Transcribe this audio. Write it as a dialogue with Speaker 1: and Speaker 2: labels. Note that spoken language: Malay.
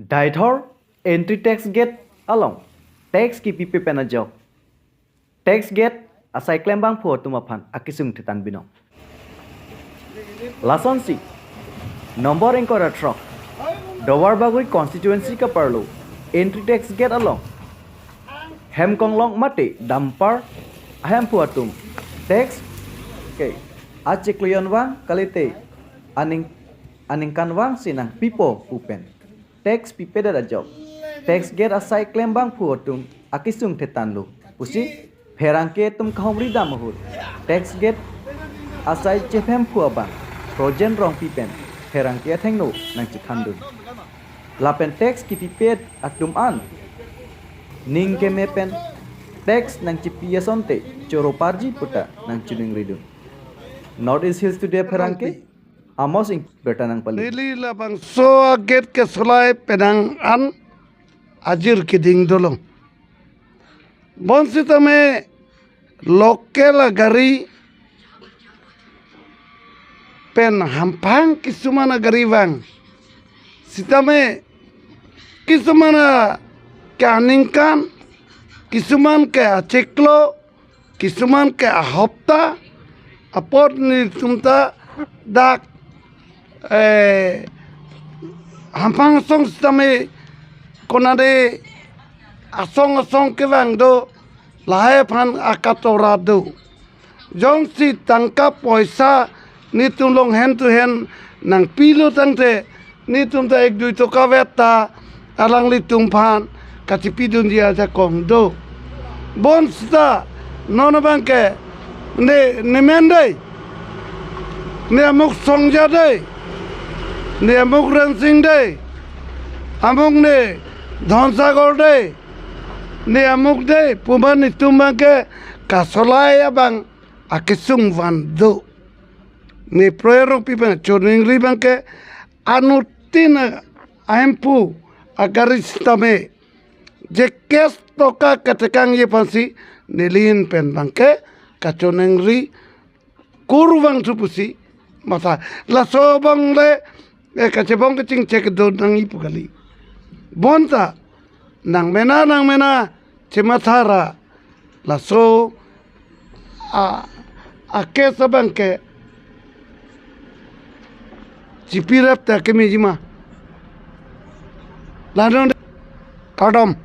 Speaker 1: Daithor entry tax gate along tax ki pipe penajok tax gate asai klembang pho tumapan akisung titan binong lason si nomor engkora truck dowar bagui constituency ka parlo entry tax gate along hem konglong mate dampar ahem puatum tax ke achiklion wang kalite aning kanwang sinang pipo upen tax pipe da job tax gate asai klembang puatum akisung tetanlu pusi Perangke tum kahomri damahul tax gate asai chefem puabang projen rong pipen perangke athengno nang chikhandun lapen tax ki pipet atum an ning ke mepen tax nang chipiasonte choro parji puta nang chuning ridum not is hills today perangke amos ing betanang pali
Speaker 2: lili labang so gate ke solai penang an ajir kiding dolong bonsita me lokel gari pen hampang kisumana gari bang sita me kisumana kaningkan kisuman ke aceklo kisuman ke hafta apot ni tumta dak hampang song sita me konade asong ke bang do lahai phan akatora do jong si tangka poisa ni tulong hand to hand nang pilo tangte ni tumta ek dui to kaveta alang li tumphan katipidun dia ja kong do bon sta nono bangke ne mendai ne amuk songja dai ne amuk ransing dai amuk ne dhonsagor dai ne amuk dai puman itumbangke kasolai abang akisung vando ne proyerong pipan choring ribangke anutin aempu agaristame je kes toka katekang ye pansi nelin pen bangke kachoneng ri kurwang supusi masa la sobang le kachebong kaching cek do nang ipu kali bonta nang mena cimatara laso a kesa bangke cipirap ta kemijima ladon kadam